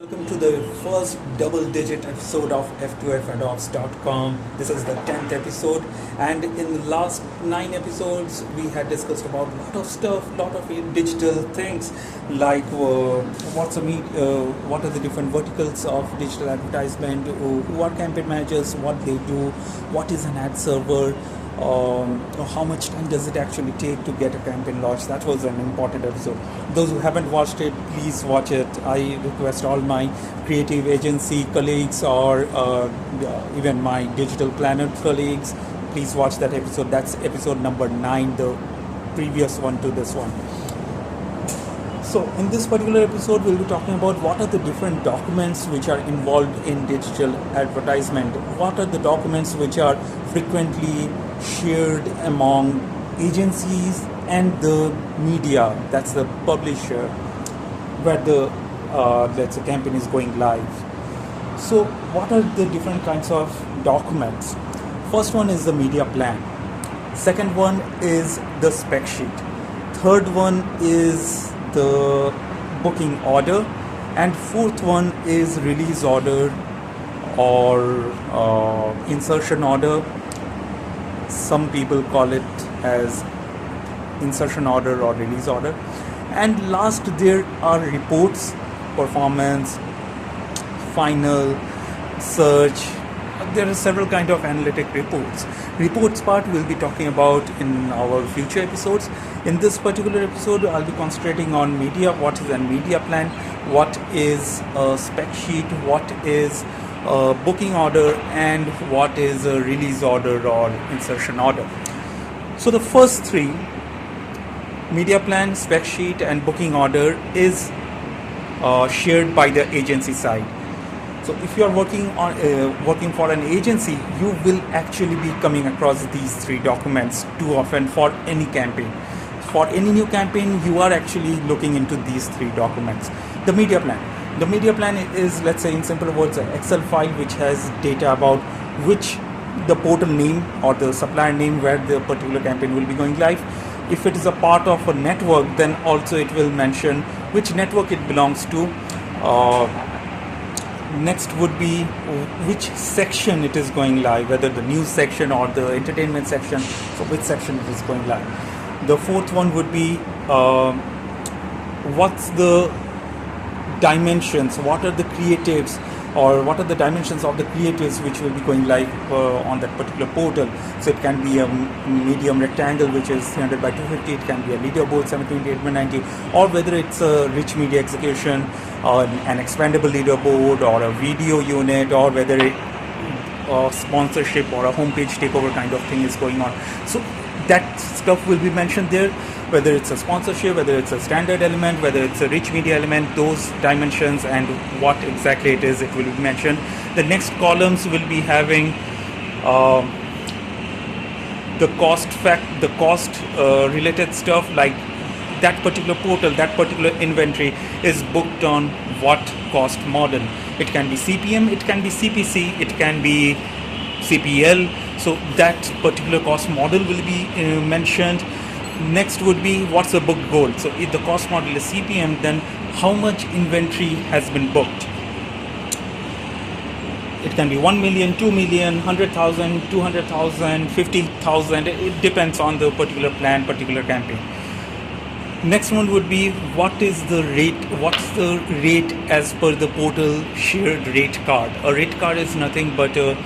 Welcome to the first double digit episode of F2FAdops.com. This is the 10th episode, and in the last 9 episodes, we had discussed about a lot of stuff, lot of digital things like what are the different verticals of digital advertisement, who are campaign managers, what they do, what is an ad server, how much time does it actually take to get a campaign launched. That was an important episode. Those who haven't watched it, please watch it. I request all my creative agency colleagues or even my digital planner colleagues, please watch that episode. That's episode number 9, the previous one to this one. So in this particular episode, we'll be talking about what are the different documents which are involved in digital advertisement. What are the documents which are frequently shared among agencies and the media, that's the publisher, where the let's say campaign is going live. So what are the different kinds of documents? First one is the media plan. Second one is the spec sheet. Third one is the booking order, and fourth one is release order or insertion order. Some people call it as insertion order or release order. And last, there are reports: performance, final, search. There are several kind of analytic reports. Reports part we'll be talking about in our future episodes. In this particular episode, I'll be concentrating on media. What is a media plan? What is a spec sheet? What is a booking order? And what is a release order or insertion order? So the first three, media plan, spec sheet, and booking order, is shared by the agency side. So if you are working for an agency, you will actually be coming across these three documents too often for any campaign. For any new campaign, you are actually looking into these three documents. The media plan. The media plan is, let's say in simple words, an Excel file which has data about which the portal name or the supplier name where the particular campaign will be going live. If it is a part of a network, then also it will mention which network it belongs to. Next would be which section it is going live, whether the news section or the entertainment section, so which section it is going live. The fourth one would be what's the dimensions, what are the creatives or what are the dimensions of the creatives which will be going live on that particular portal. So it can be a medium rectangle which is 300 by 250, it can be a leaderboard 728 by 90, or whether it's a rich media execution, an expandable leaderboard or a video unit, or whether a sponsorship or a homepage takeover kind of thing is going on. So that stuff will be mentioned there, whether it's a sponsorship, whether it's a standard element, whether it's a rich media element, those dimensions and what exactly it is, it will be mentioned. The next columns will be having the cost related stuff, like that particular portal, that particular inventory is booked on what cost model. It can be CPM, it can be CPC, it can be CPL. So that particular cost model will be mentioned. Next would be what's the booked goal. So if the cost model is CPM, then how much inventory has been booked. It can be 1 million, 2 million, 100,000, 200,000, 50,000. It depends on the particular plan, particular campaign. Next one would be what is the rate, what's the rate as per the portal shared rate card. A rate card is nothing but a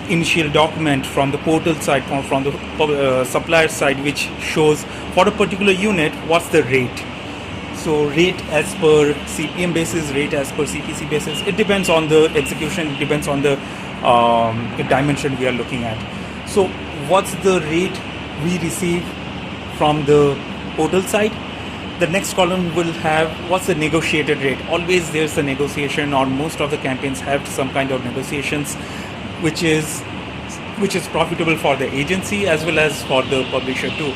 initial document from the portal side, from the supplier side, which shows for a particular unit what's the rate. So rate as per CPM basis, rate as per CPC basis. It depends on the execution, it depends on the dimension we are looking at. So what's the rate we receive from the portal side? The next column will have what's the negotiated rate. Always there's a negotiation, or most of the campaigns have some kind of negotiations, which is profitable for the agency as well as for the publisher too.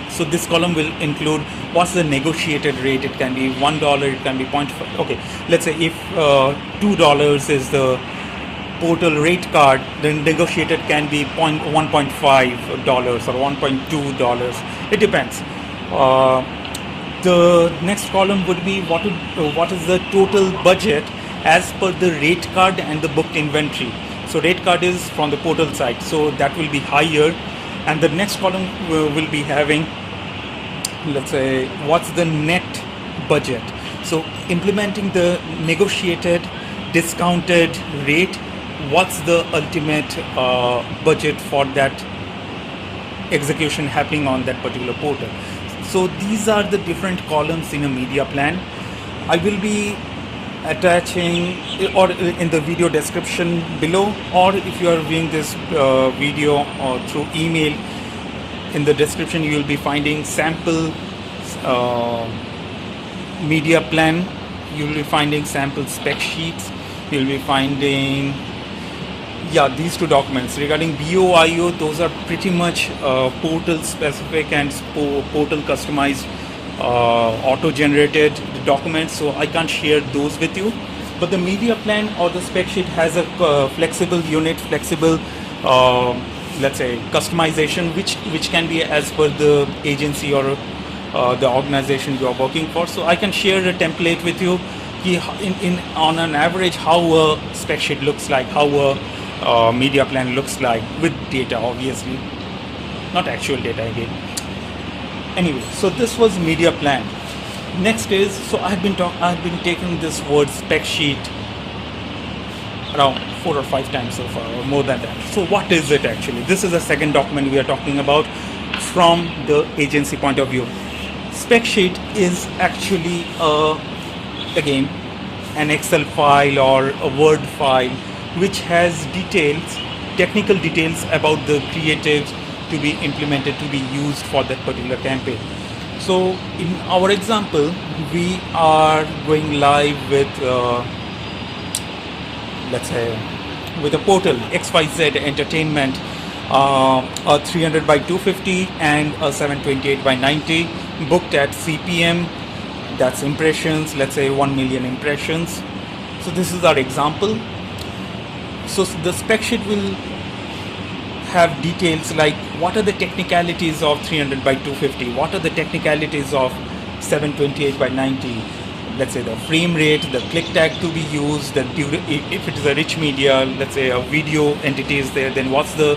So this column will include what's the negotiated rate. It can be $1, it can be 0.5. Okay, let's say if $2 is the portal rate card, then negotiated can be $1.5 or $1.2. It depends. The next column would be what is the total budget as per the rate card and the booked inventory. So rate card is from the portal side, so that will be higher. And the next column will be having, let's say, what's the net budget. So implementing the negotiated discounted rate, what's the ultimate budget for that execution happening on that particular portal. So these are the different columns in a media plan. I will be attaching or in the video description below, or if you are viewing this video through email, in the description you will be finding sample media plan, you will be finding sample spec sheets, you will be finding these two documents regarding BOIO. Those are pretty much portal specific and portal customized auto-generated documents, so I can't share those with you. But the media plan or the spec sheet has a flexible unit, flexible let's say customization, which can be as per the agency or the organization you are working for. So I can share a template with you on an average how a spec sheet looks like, how a media plan looks like, with data, obviously, not actual data again. Anyway, so this was media plan. Next is, so I've been taking this word spec sheet around 4 or 5 times so far, or more than that. So what is it actually? This is the second document we are talking about from the agency point of view. Spec sheet is actually again an Excel file or a Word file which has details, technical details about the creatives to be implemented, to be used for that particular campaign. So in our example, we are going live with let's say with a portal XYZ Entertainment, a 300 by 250 and a 728 by 90, booked at CPM, that's impressions, let's say 1 million impressions. So this is our example. So the spec sheet will have details like what are the technicalities of 300 by 250, what are the technicalities of 728 by 90, let's say the frame rate, the click tag to be used, if it is a rich media, let's say a video entity is there, then what's the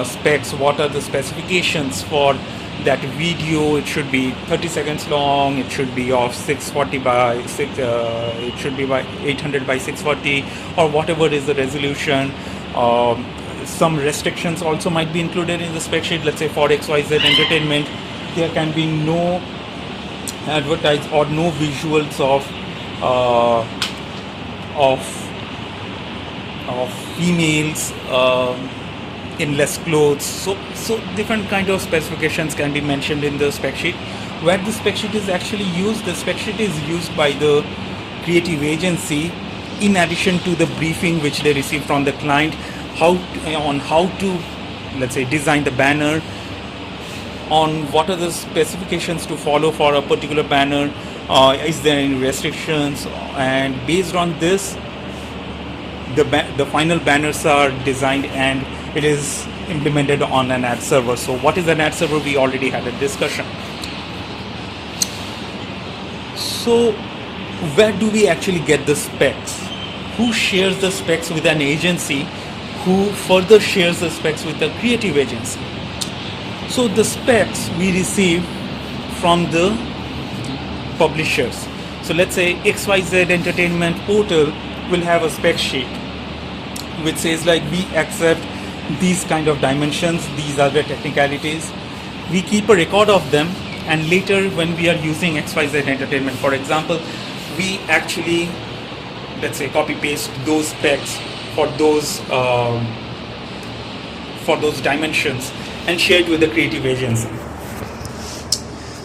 specs, what are the specifications for that video. It should be 30 seconds long, it should be of 640 by 6, it should be by 800 by 640, or whatever is the resolution. Some restrictions also might be included in the spec sheet. Let's say for XYZ Entertainment, there can be no advertise or no visuals of females in less clothes. So different kind of specifications can be mentioned in the spec sheet. Where the spec sheet is actually used, the spec sheet is used by the creative agency in addition to the briefing which they receive from the client, how to let's say design the banner, on what are the specifications to follow for a particular banner, is there any restrictions, and based on this the final banners are designed and it is implemented on an ad server. So what is an ad server? We already had a discussion. So where do we actually get the specs? Who shares the specs with an agency who further shares the specs with the creative agency? So the specs we receive from the publishers. So let's say XYZ Entertainment portal will have a spec sheet which says like we accept these kind of dimensions, these are the technicalities. We keep a record of them, and later when we are using XYZ Entertainment, for example, we actually, let's say, copy paste those specs for those dimensions and share it with the creative agency.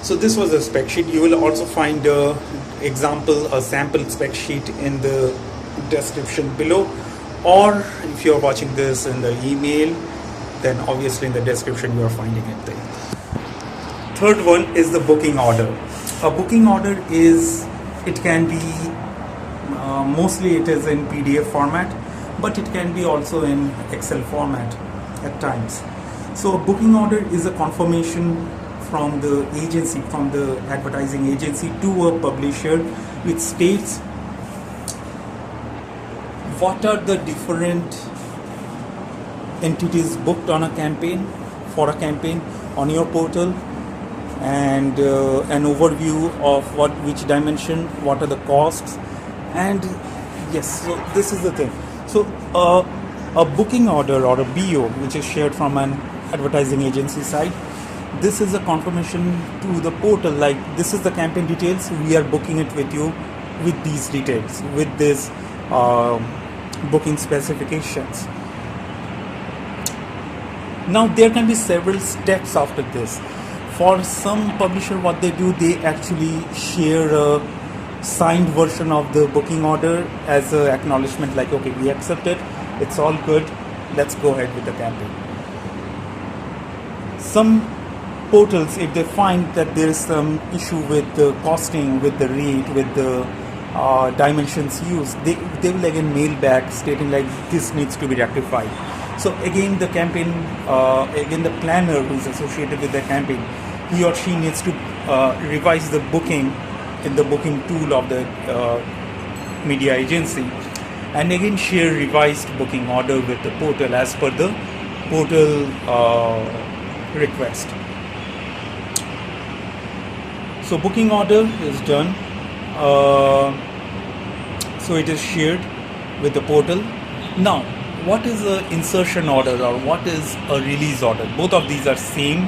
So this was a spec sheet. You will also find a sample spec sheet in the description below, or if you are watching this in the email, then obviously in the description you are finding it there. Third one is the booking order. A booking order it can be mostly it is in PDF format, but it can be also in Excel format at times. So a booking order is a confirmation from the agency, from the advertising agency to a publisher, which states what are the different entities booked on a campaign, for a campaign on your portal, and an overview of which dimension, what are the costs. And yes, so this is the thing. So a booking order or a BO which is shared from an advertising agency side, this is a confirmation to the portal, like this is the campaign details, we are booking it with you with these details, with this booking specifications. Now there can be several steps after this. For some publisher, what they do, they actually share a signed version of the booking order as an acknowledgement, like okay, we accept it, it's all good, let's go ahead with the campaign. Some portals, if they find that there is some issue with the costing, with the rate, with the dimensions used, they will again mail back stating like this needs to be rectified. So again, the campaign, again the planner who is associated with the campaign, he or she needs to revise the booking in the booking tool of the media agency, and again share revised booking order with the portal as per the portal request. So booking order is done. So it is shared with the portal. Now, what is an insertion order or what is a release order? Both of these are same.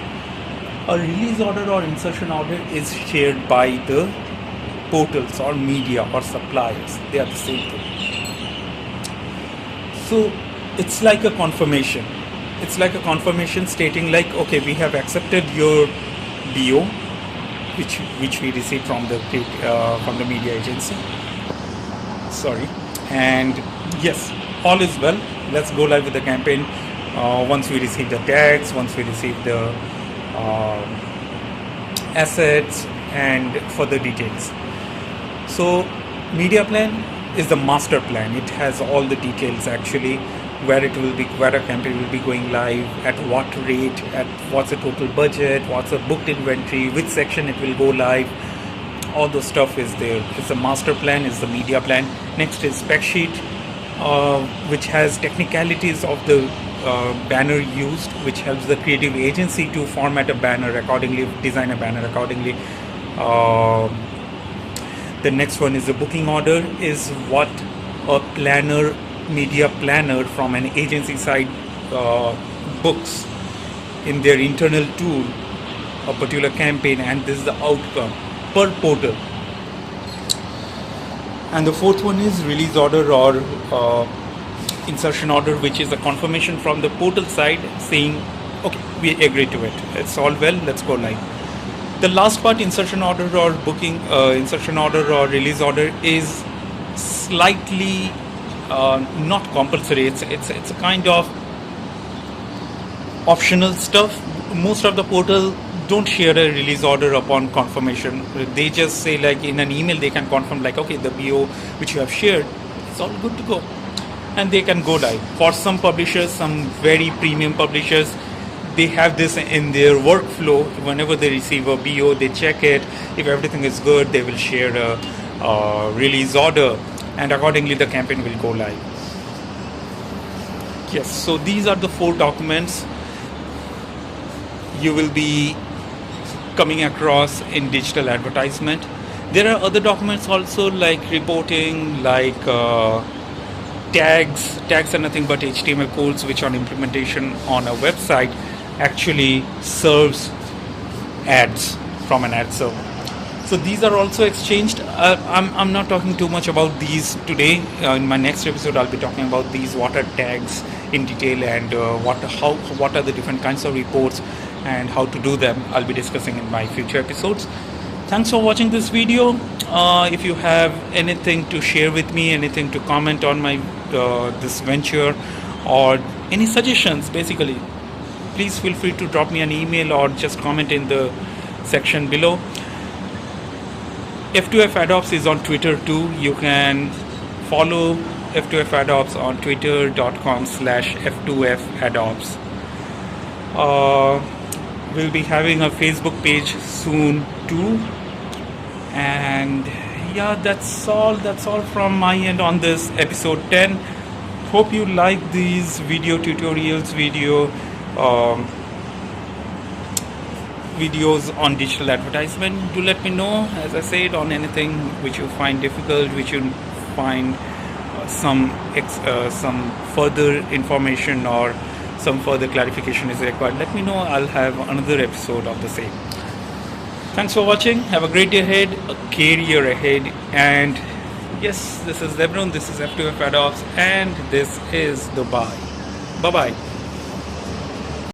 A release order or insertion order is shared by the portals or media or suppliers. They are the same thing. So it's like a confirmation. It's like a confirmation stating like, okay, we have accepted your BO, which we received from the media agency. Sorry, and yes, all is well. Let's go live with the campaign. Once we receive the tags, once we receive the assets and further details. So media plan is the master plan. It has all the details actually, where it will be, where a campaign will be going live, at what rate, at what's the total budget, what's the booked inventory, which section it will go live. All the stuff is there. It's the master plan, is the media plan. Next is spec sheet, which has technicalities of the banner used, which helps the creative agency to format a banner accordingly, design a banner accordingly. The next one is the booking order, is what a planner, media planner from an agency side books in their internal tool a particular campaign, and this is the outcome per portal. And the fourth one is release order or insertion order, which is a confirmation from the portal side saying okay, we agree to it, it's all well, let's go live. The last part, insertion order or booking, insertion order or release order, is slightly not compulsory. It's a kind of optional stuff. Most of the portal don't share a release order upon confirmation. They just say like in an email they can confirm like okay, the BO which you have shared, it's all good to go, and they can go live. For some publishers, some very premium publishers, they have this in their workflow. Whenever they receive a BO, they check it. If everything is good, they will share a release order, and accordingly the campaign will go live. Yes, so these are the 4 documents you will be coming across in digital advertisement. There are other documents also, like reporting, like tags are nothing but HTML codes which on implementation on a website actually serves ads from an ad server. So these are also exchanged. I'm not talking too much about these today. In my next episode I'll be talking about these, what are tags in detail, and what are the different kinds of reports and how to do them. I'll be discussing in my future episodes. Thanks for watching this video. If you have anything to share with me, anything to comment on my this venture, or any suggestions basically, please feel free to drop me an email or just comment in the section below. F2F AdOps is on Twitter too. You can follow F2F AdOps on twitter.com/F2F AdOps. We'll be having a Facebook page soon too. And yeah, that's all from my end on this episode 10. Hope you like these video tutorials, um, videos on digital advertisement. Do let me know, as I said, on anything which you find difficult, which you find some further information or some further clarification is required. Let me know. I'll have another episode of the same. Thanks for watching. Have a great day ahead, a career ahead. And yes, this is Lebron, this is F2F Adops, and this is Dubai. Bye bye.